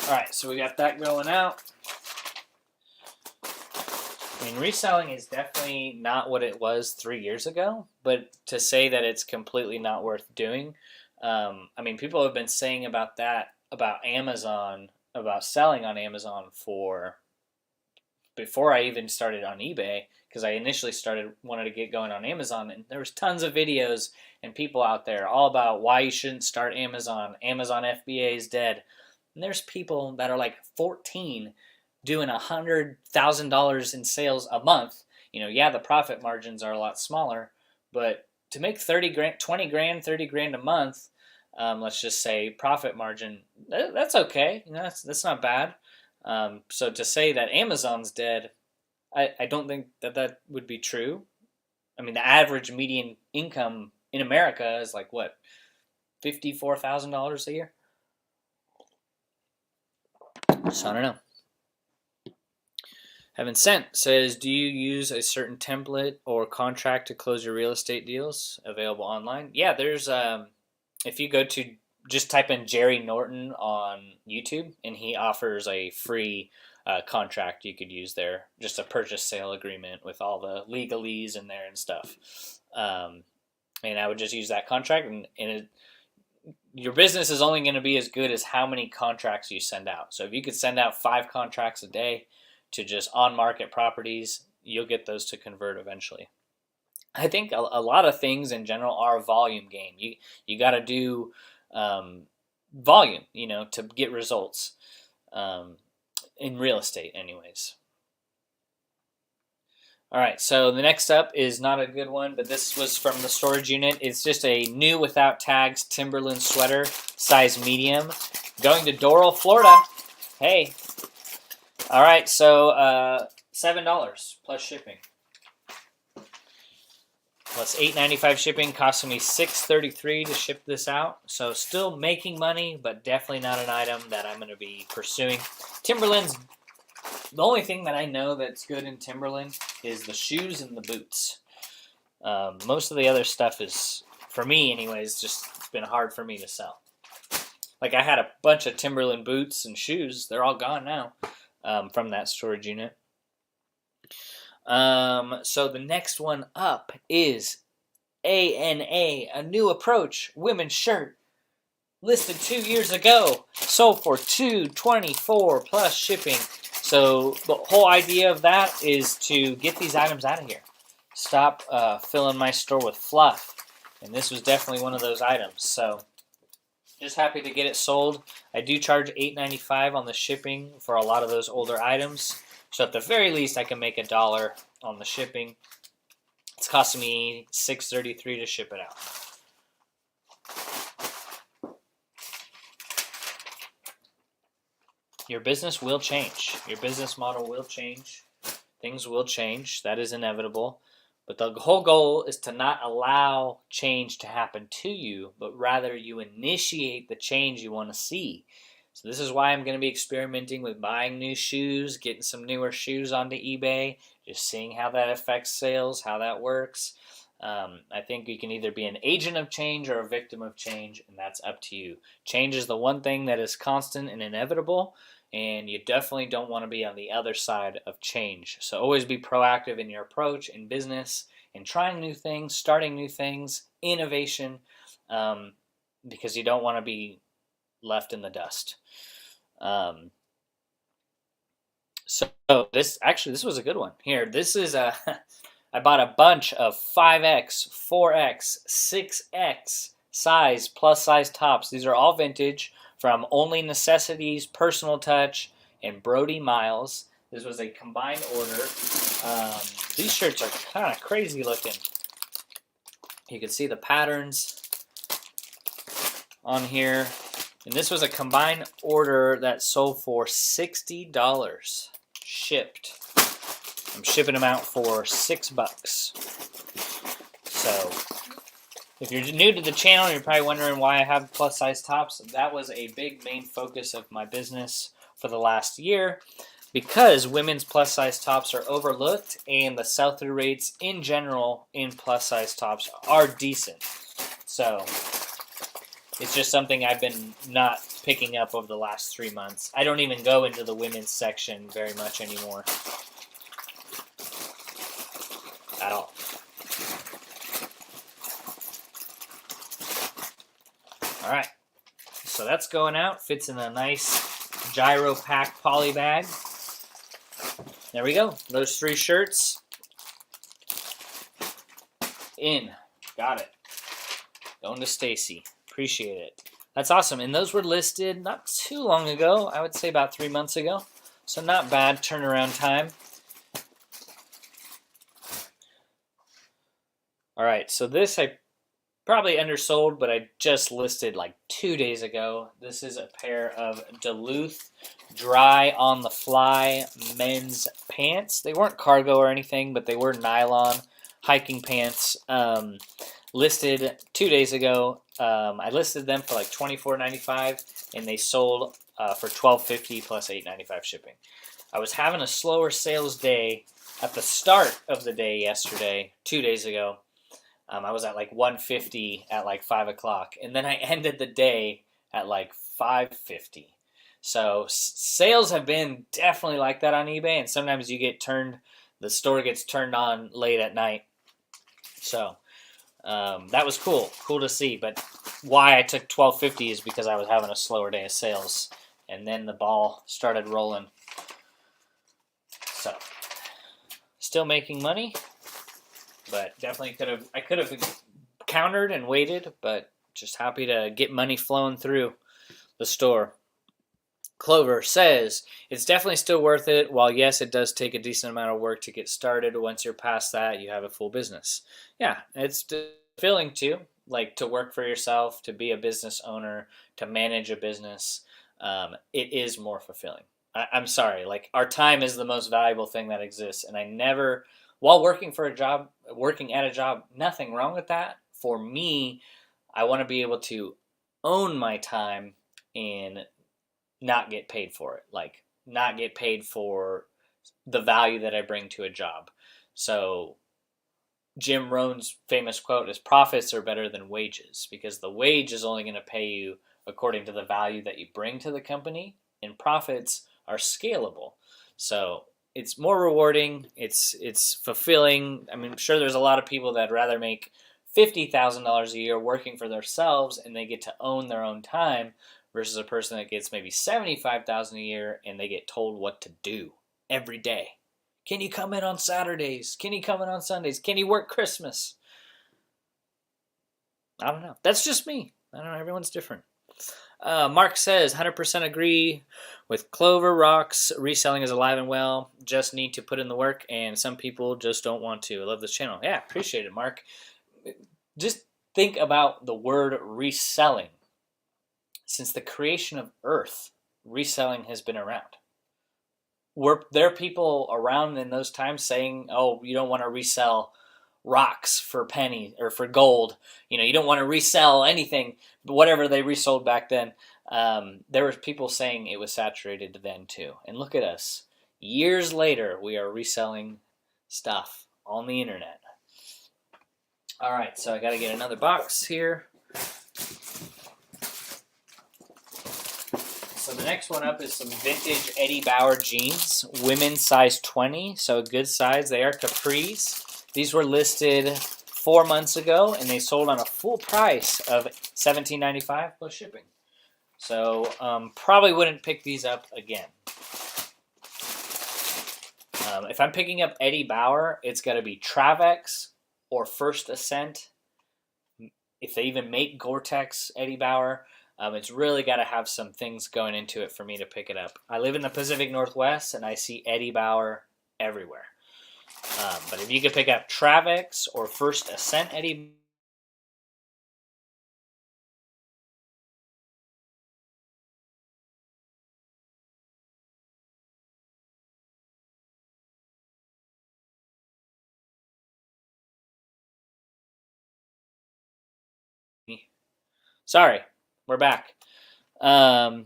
All right, so we got that going out. I mean, reselling is definitely not what it was 3 years ago, but to say that it's completely not worth doing, I mean, people have been saying about that, about Amazon, about selling on Amazon before I even started on eBay, because I initially wanted to get going on Amazon, and there was tons of videos and people out there all about why you shouldn't start Amazon. Amazon FBA is dead. And there's people that are like 14 doing $100,000 in sales a month. Yeah, the profit margins are a lot smaller, but to make 30 grand, 20 grand, 30 grand a month, let's just say profit margin, that's okay. That's not bad. So to say that Amazon's dead, I don't think that would be true. I mean, the average median income in America is like what, $54,000 a year? So I don't know. Heaven Sent says, do you use a certain template or contract to close your real estate deals available online? Yeah, there's if you go to just type in Jerry Norton on YouTube, and he offers a free contract you could use there, just a purchase sale agreement with all the legalese in there and stuff. and I would just use that contract, your business is only going to be as good as how many contracts you send out. So if you could send out 5 contracts a day to just on-market properties, you'll get those to convert eventually. I think a lot of things in general are a volume game. You got to do volume, to get results in real estate, anyways. All right, so the next up is not a good one, but this was from the storage unit. It's just a new without tags Timberland sweater, size medium, going to Doral, Florida. Hey. All right, so $7 plus shipping. Plus $8.95 shipping, costing me $6.33 to ship this out. So still making money, but definitely not an item that I'm going to be pursuing. Timberland's the only thing that I know that's good in Timberland is the shoes and the boots. Most of the other stuff is, for me anyways, just it's been hard for me to sell. Like I had a bunch of Timberland boots and shoes. They're all gone now from that storage unit. So the next one up is ANA, a new approach, women's shirt. Listed 2 years ago, sold for $224 plus shipping. So the whole idea of that is to get these items out of here. Stop filling my store with fluff. And this was definitely one of those items. So just happy to get it sold. I do charge $8.95 on the shipping for a lot of those older items. So at the very least, I can make $1 on the shipping. It's costing me $6.33 to ship it out. Your business will change. Your business model will change. Things will change. That is inevitable. But the whole goal is to not allow change to happen to you, but rather you initiate the change you want to see. So this is why I'm going to be experimenting with buying new shoes, getting some newer shoes onto eBay, just seeing how that affects sales, how that works. I think you can either be an agent of change or a victim of change, and that's up to you. Change is the one thing that is constant and inevitable, and you definitely don't want to be on the other side of change. So always be proactive in your approach in business, in trying new things, starting new things, innovation, because you don't want to be left in the dust. So this was a good one. Here, this is I bought a bunch of 5X, 4X, 6X size, plus size tops. These are all vintage from Only Necessities, Personal Touch, and Brody Miles. This was a combined order. These shirts are kind of crazy looking. You can see the patterns on here. And this was a combined order that sold for $60 shipped. I'm shipping them out for $6. So if you're new to the channel, you're probably wondering why I have plus size tops. That was a big main focus of my business for the last year because women's plus size tops are overlooked and the sell-through rates in general in plus size tops are decent. So it's just something I've been not picking up over the last 3 months. I don't even go into the women's section very much anymore. At all. All right. So that's going out. Fits in a nice gyro pack poly bag. There we go. Those 3 shirts. In. Got it. Going to Stacy. Appreciate it. That's awesome. And those were listed not too long ago. I would say about 3 months ago. So not bad turnaround time. All right. So this I probably undersold, but I just listed like 2 days ago. This is a pair of Duluth dry on the fly men's pants. They weren't cargo or anything, but they were nylon hiking pants. Listed 2 days ago. I listed them for like $24.95, and they sold for $12.50 plus $8.95 shipping. I was having a slower sales day at the start of the day yesterday, 2 days ago. I was at like 150 at like 5 o'clock, and then I ended the day at like 550. So sales have been definitely like that on eBay, and sometimes you get the store gets turned on late at night. So That was cool to see. But why I took $12.50 is because I was having a slower day of sales, and then the ball started rolling. So still making money, but definitely I could have countered and waited, but just happy to get money flowing through the store. Clover says, it's definitely still worth it. While yes, it does take a decent amount of work to get started, once you're past that, you have a full business. Yeah, it's fulfilling too, like to work for yourself, to be a business owner, to manage a business. It is more fulfilling. I'm sorry, like our time is the most valuable thing that exists. And I never, while working at a job, nothing wrong with that. For me, I want to be able to own my time and not get paid for it, like not get paid for the value that I bring to a job. So Jim Rohn's famous quote is, profits are better than wages, because the wage is only going to pay you according to the value that you bring to the company, and profits are scalable. So it's more rewarding, it's fulfilling. I mean, I'm sure there's a lot of people that rather make $50,000 a year working for themselves and they get to own their own time, versus a person that gets maybe $75,000 a year and they get told what to do every day. Can you come in on Saturdays? Can you come in on Sundays? Can you work Christmas? I don't know. That's just me. I don't know. Everyone's different. Mark says, 100% agree with Clover Rocks. Reselling is alive and well. Just need to put in the work, and some people just don't want to. I love this channel. Yeah, appreciate it, Mark. Just think about the word reselling. Since the creation of Earth, reselling has been around. Were there people around in those times saying, oh, you don't want to resell rocks for penny or for gold? You don't want to resell anything, but whatever they resold back then. There were people saying it was saturated then too. And look at us. Years later, we are reselling stuff on the internet. All right, so I got to get another box here. So the next one up is some vintage Eddie Bauer jeans, women's size 20, so a good size. They are capris. These were listed 4 months ago, and they sold on a full price of $17.95 plus shipping. So probably wouldn't pick these up again. If I'm picking up Eddie Bauer, it's got to be Travex or First Ascent. If they even make Gore-Tex Eddie Bauer, it's really got to have some things going into it for me to pick it up. I live in the Pacific Northwest, and I see Eddie Bauer everywhere. But if you could pick up Travex or First Ascent Eddie Sorry, we're back. So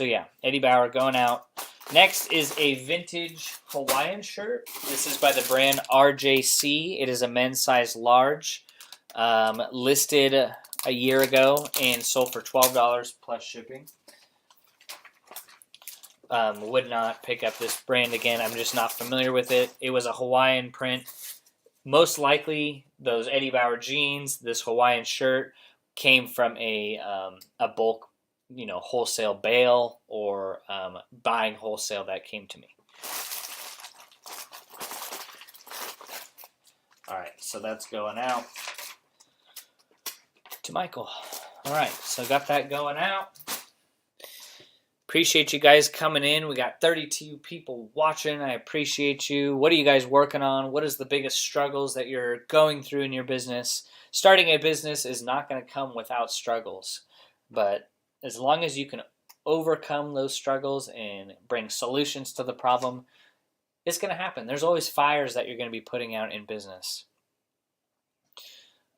yeah, Eddie Bauer going out. Next is a vintage Hawaiian shirt. This is by the brand RJC. It is a men's size large, listed a year ago and sold for $12 plus shipping. Would not pick up this brand again. I'm just not familiar with it. It was a Hawaiian print. Most likely, those Eddie Bauer jeans, this Hawaiian shirt, came from a bulk, wholesale bale or buying wholesale that came to me. All right, so that's going out to Michael. All right, so got that going out. Appreciate you guys coming in. We got 32 people watching. I appreciate you. What are you guys working on? What is the biggest struggles that you're going through in your business? Starting a business is not going to come without struggles, but as long as you can overcome those struggles and bring solutions to the problem, it's going to happen. There's always fires that you're going to be putting out in business.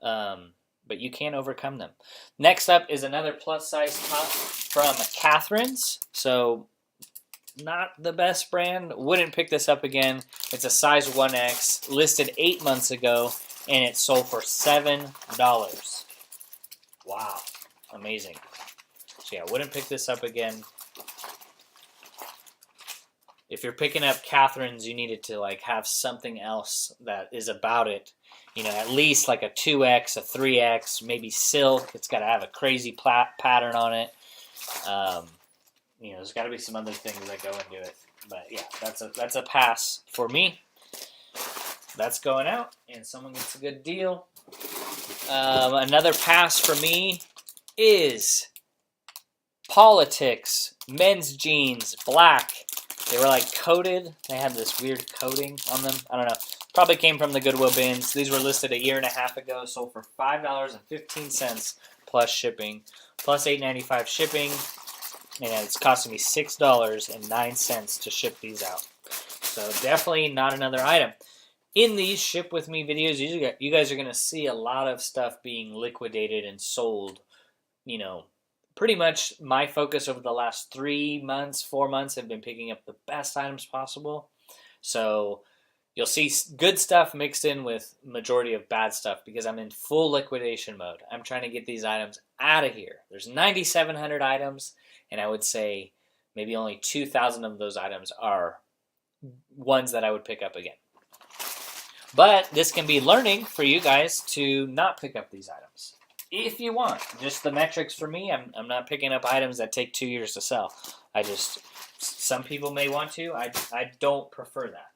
But you can overcome them. Next up is another plus size top from Catherine's. So not the best brand. Wouldn't pick this up again. It's a size 1X, listed 8 months ago, and it sold for $7. Wow, amazing. So yeah, wouldn't pick this up again. if you're picking up Catherine's, you needed to like have something else that is about it. You know, at least like a 2X, a 3X, maybe silk. It's got to have a crazy pattern on it. You know, there's got to be some other things that go into it. But yeah, that's a pass for me. That's going out, and someone gets a good deal. Another pass for me is Politics men's jeans, black. They were like coated. They had this weird coating on them. I don't know. Probably came from the Goodwill bins. These were listed a year and a half ago. Sold for $5.15 plus shipping, plus $8.95 shipping. And it's costing me $6.09 to ship these out. So definitely not another item. In these ship with me videos, you guys are going to see a lot of stuff being liquidated and sold. You know, pretty much my focus over the last 3 months, 4 months have been picking up the best items possible. So you'll see good stuff mixed in with majority of bad stuff because I'm in full liquidation mode. I'm trying to get these items out of here. There's 9,700 items, and I would say maybe only 2,000 of those items are ones that I would pick up again. But this can be learning for you guys to not pick up these items. If you want. Just the metrics for me, I'm not picking up items that take 2 years to sell. Some people may want to. I don't prefer that.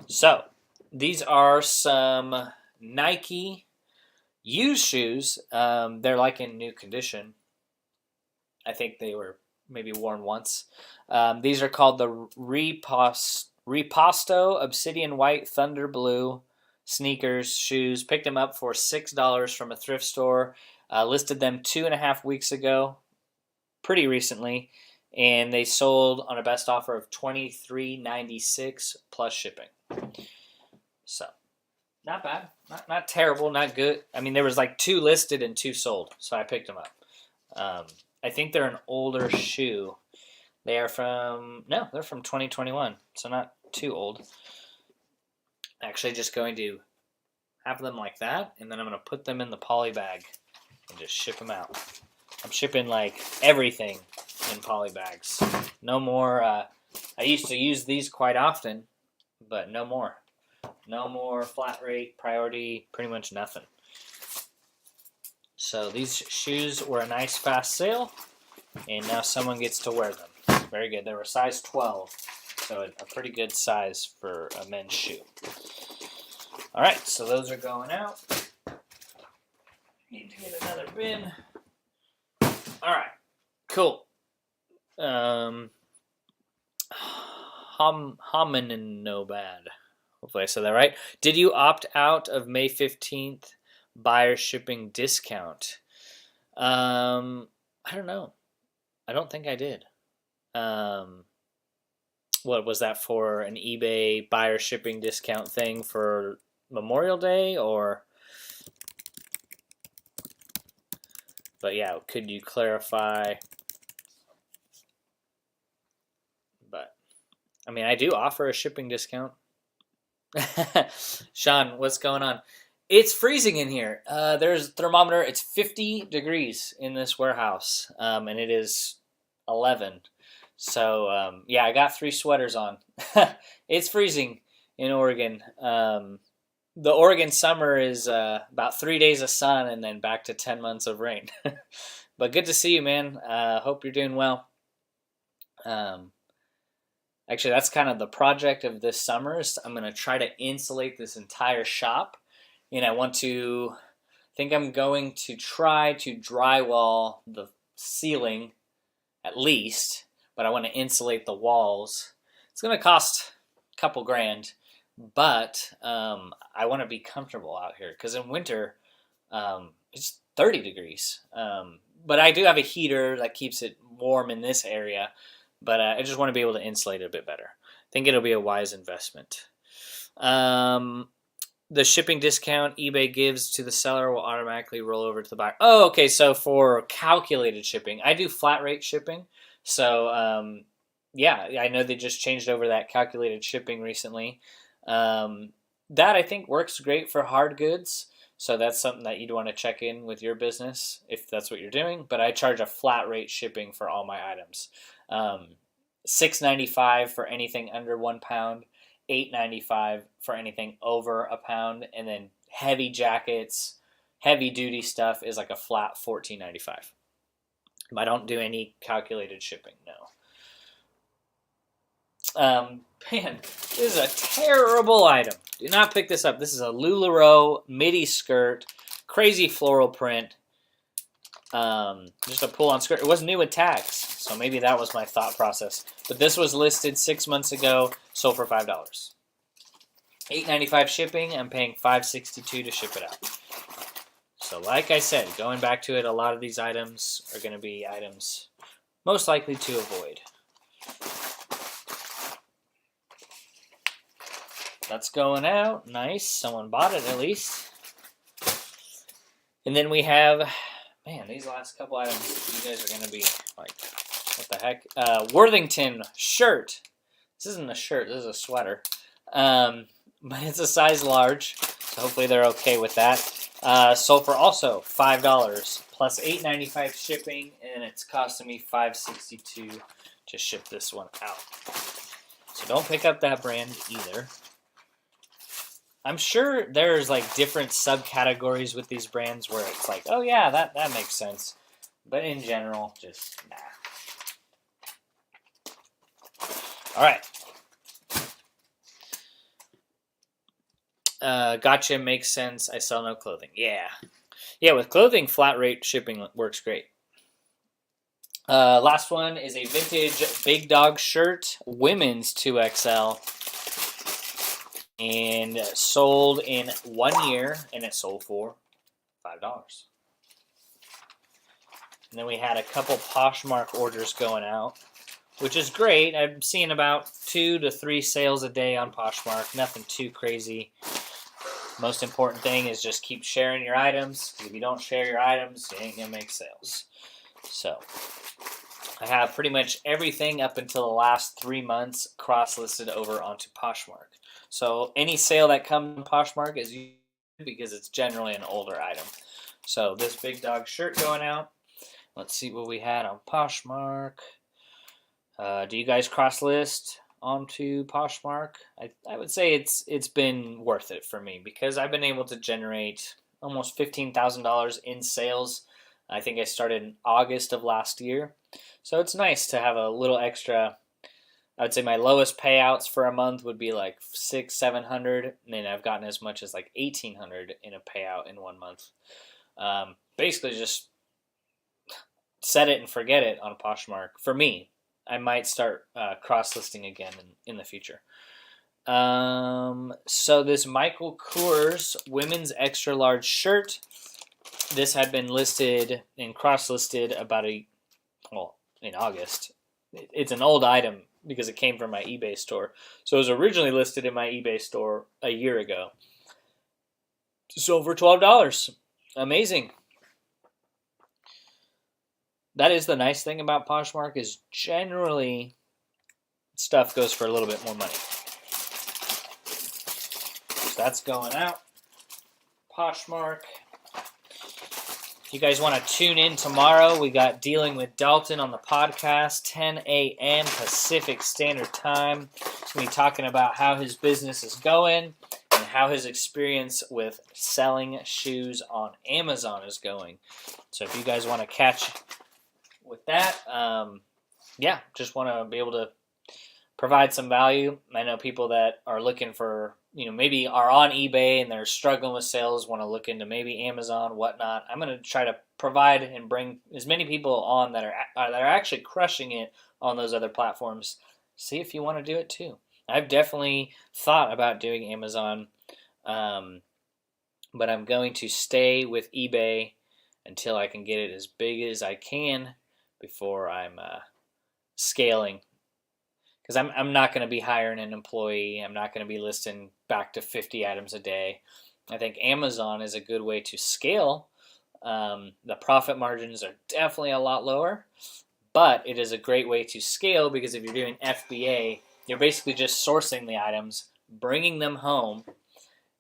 So, these are some Nike used shoes. They're like in new condition. I think they were maybe worn once. These are called the Riposto Obsidian White Thunder Blue sneakers, shoes. Picked them up for $6 from a thrift store. Listed them 2.5 weeks ago, pretty recently, and they sold on a best offer of $23.96 plus shipping. So, not bad, not terrible, not good. I mean, there was like 2 listed and 2 sold, so I picked them up. I think they're an older shoe. They're from 2021, so not too old. Actually, just going to have them like that, and then I'm going to put them in the poly bag and just ship them out. I'm shipping like everything in poly bags. No more. I used to use these quite often, but no more. No more flat rate, priority, pretty much nothing. So these shoes were a nice fast sale, and now someone gets to wear them. Very good. They were size 12, so a pretty good size for a men's shoe. All right, so those are going out. Need to get another bin. All right, cool. Hominobad. Hopefully I said that right. Did you opt out of May 15th buyer shipping discount? I don't know. I don't think I did. What was that for? An eBay buyer shipping discount thing for Memorial Day or? But yeah, could you clarify? But I mean, I do offer a shipping discount. Sean, what's going on? It's freezing in here. There's a thermometer. It's 50 degrees in this warehouse, and it is 11. So, yeah, I got 3 sweaters on. It's freezing in Oregon. The Oregon summer is about 3 days of sun and then back to 10 months of rain. But good to see you, man. Hope you're doing well. Actually, that's kind of the project of this summer. I'm going to try to insulate this entire shop. And I think I'm going to try to drywall the ceiling at least, but I want to insulate the walls. It's going to cost a couple grand, but I want to be comfortable out here because in winter it's 30 degrees. But I do have a heater that keeps it warm in this area, but I just want to be able to insulate it a bit better. I think it'll be a wise investment. The shipping discount eBay gives to the seller will automatically roll over to the buyer. Oh, okay. So for calculated shipping, I do flat rate shipping. So, yeah, I know they just changed over that calculated shipping recently. That I think works great for hard goods. So that's something that you'd want to check in with your business if that's what you're doing. But I charge a flat rate shipping for all my items. $6.95 for anything under 1 pound, $8.95 for anything over a pound, and then heavy jackets, heavy duty stuff is like a flat $14.95. I don't do any calculated shipping, no. Man, this is a terrible item. Do not pick this up. This is a LuLaRoe midi skirt, crazy floral print. Just a pull-on skirt. It was new with tags, so maybe that was my thought process. But this was listed 6 months ago, sold for $5. $8.95 shipping. I'm paying $5.62 to ship it out. So like I said, going back to it, a lot of these items are going to be items most likely to avoid. That's going out. Nice. Someone bought it at least. And then we have, man, these last couple items, you guys are going to be like, what the heck? Worthington shirt. This isn't a shirt. This is a sweater. But it's a size large, so hopefully they're okay with that. Sold for also $5 plus $8.95 shipping, and it's costing me $5.62 to ship this one out. So don't pick up that brand either. I'm sure there's like different subcategories with these brands where it's like, oh yeah, that makes sense. But in general, just nah. All right. Gotcha, makes sense. I sell no clothing. Yeah. Yeah, with clothing, flat rate shipping works great. Last one is a vintage Big Dog shirt, women's 2XL. And sold in 1 year, and it sold for $5. And then we had a couple Poshmark orders going out, which is great. I'm seeing about 2 to 3 sales a day on Poshmark. Nothing too crazy. Most important thing is just keep sharing your items. If you don't share your items, you ain't gonna make sales. So I have pretty much everything up until the last 3 months cross-listed over onto Poshmark. So any sale that comes on Poshmark is because it's generally an older item. So this Big Dog shirt going out. Let's see what we had on Poshmark. Do you guys cross-list onto Poshmark? I would say it's been worth it for me because I've been able to generate almost $15,000 in sales. I think I started in August of last year. So it's nice to have a little extra. I would say my lowest payouts for a month would be like $600-700, and then I've gotten as much as like $1,800 in a payout in 1 month. Basically, just set it and forget it on Poshmark. For me, I might start cross-listing again in the future. So this Michael Kors women's extra large shirt. This had been listed and cross-listed in August. It's an old item because it came from my eBay store. So it was originally listed in my eBay store a year ago. Sold for $12. Amazing. That is the nice thing about Poshmark is generally stuff goes for a little bit more money. So that's going out. Poshmark. If you guys want to tune in tomorrow, we got Dealing with Dalton on the podcast, 10 a.m. Pacific Standard Time. He's going to be talking about how his business is going and how his experience with selling shoes on Amazon is going. So if you guys want to catch with that, just want to be able to provide some value. I know people that are looking for, maybe are on eBay and they're struggling with sales, want to look into maybe Amazon, whatnot. I'm going to try to provide and bring as many people on that are actually crushing it on those other platforms. See if you want to do it too. I've definitely thought about doing Amazon, but I'm going to stay with eBay until I can get it as big as I can before I'm scaling. Because I'm not going to be hiring an employee. I'm not going to be listing back to 50 items a day. I think Amazon is a good way to scale. The profit margins are definitely a lot lower, but it is a great way to scale because if you're doing FBA, you're basically just sourcing the items, bringing them home,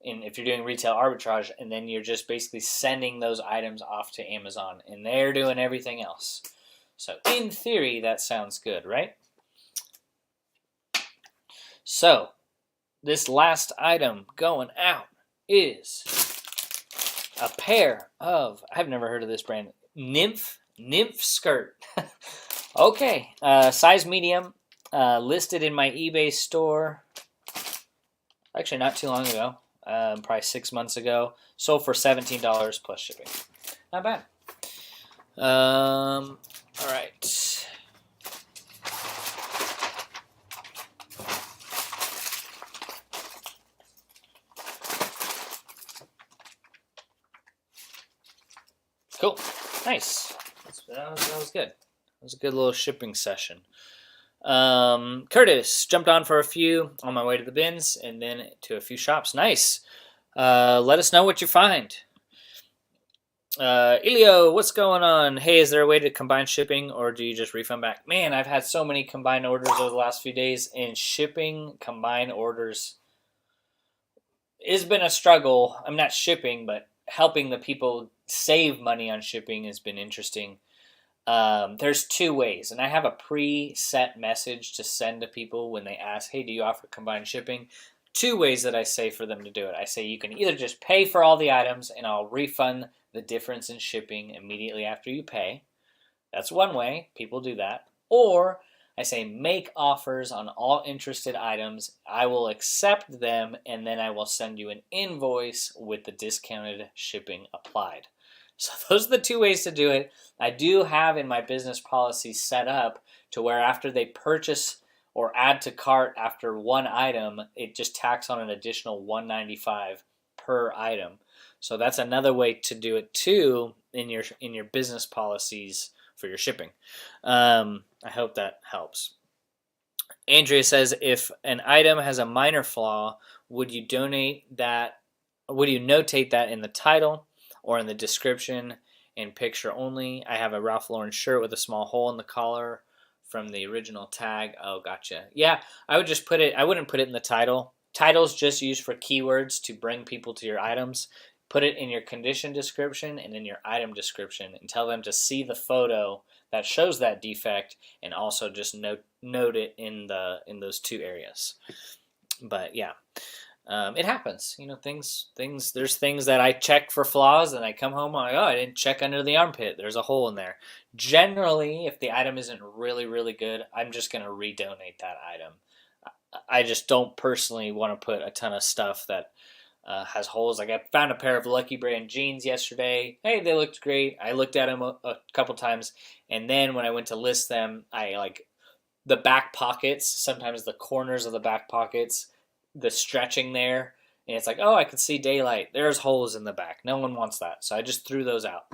if you're doing retail arbitrage, and then you're just basically sending those items off to Amazon, and they're doing everything else. So in theory, that sounds good, right? So this last item going out is a pair of, I've never heard of this brand, Nymph skirt. Okay, size medium, listed in my eBay store. Actually, not too long ago, probably 6 months ago. Sold for $17 plus shipping. Not bad. All right. Cool. Nice. That was good. It was a good little shipping session. Curtis jumped on for a few on my way to the bins and then to a few shops. Nice. Let us know what you find. Elio, what's going on? Hey, is there a way to combine shipping or do you just refund back? Man, I've had so many combined orders over the last few days, and shipping combined orders has been a struggle. I'm not shipping, but helping the people save money on shipping has been interesting. There's two ways, and I have a preset message to send to people when they ask, hey, do you offer combined shipping? Two ways that I say for them to do it. I say you can either just pay for all the items and I'll refund the difference in shipping immediately after you pay. That's one way. People do that. Or I say make offers on all interested items. I will accept them, and then I will send you an invoice with the discounted shipping applied. So those are the two ways to do it. I do have in my business policy set up to where after they purchase or add to cart after one item, it just tacks on an additional $195 per item. So that's another way to do it too in your business policies for your shipping. I hope that helps. Andrea says, if an item has a minor flaw, would you notate that in the title or in the description and picture only? I have a Ralph Lauren shirt with a small hole in the collar from the original tag. Oh, gotcha. Yeah, I wouldn't put it in the title. Title's just used for keywords to bring people to your items. Put it in your condition description and in your item description and tell them to see the photo that shows that defect, and also just note it in those two areas. But yeah, it happens. There's things that I check for flaws, and I come home, I'm like, oh, I didn't check under the armpit. There's a hole in there. Generally, if the item isn't really, really good, I'm just going to redonate that item. I just don't personally want to put a ton of stuff that has holes. Like I found a pair of Lucky Brand jeans yesterday. Hey, they looked great. I looked at them a couple times, and then when I went to list them, I like the back pockets, sometimes the corners of the back pockets, the stretching there, and it's like, oh, I can see daylight. There's holes in the back. No one wants that, so I just threw those out.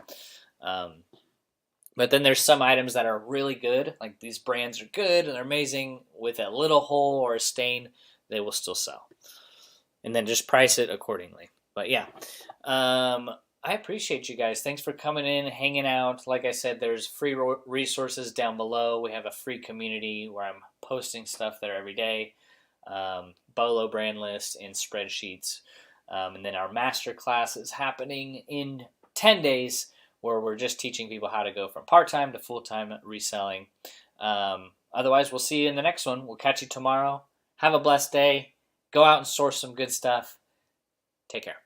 But then there's some items that are really good, like these brands are good and they're amazing. With a little hole or a stain, they will still sell. And then just price it accordingly. But yeah, I appreciate you guys. Thanks for coming in, hanging out. Like I said, there's free resources down below. We have a free community where I'm posting stuff there every day. Bolo brand list and spreadsheets. And then our master class is happening in 10 days where we're just teaching people how to go from part-time to full-time reselling. Otherwise, we'll see you in the next one. We'll catch you tomorrow. Have a blessed day. Go out and source some good stuff. Take care.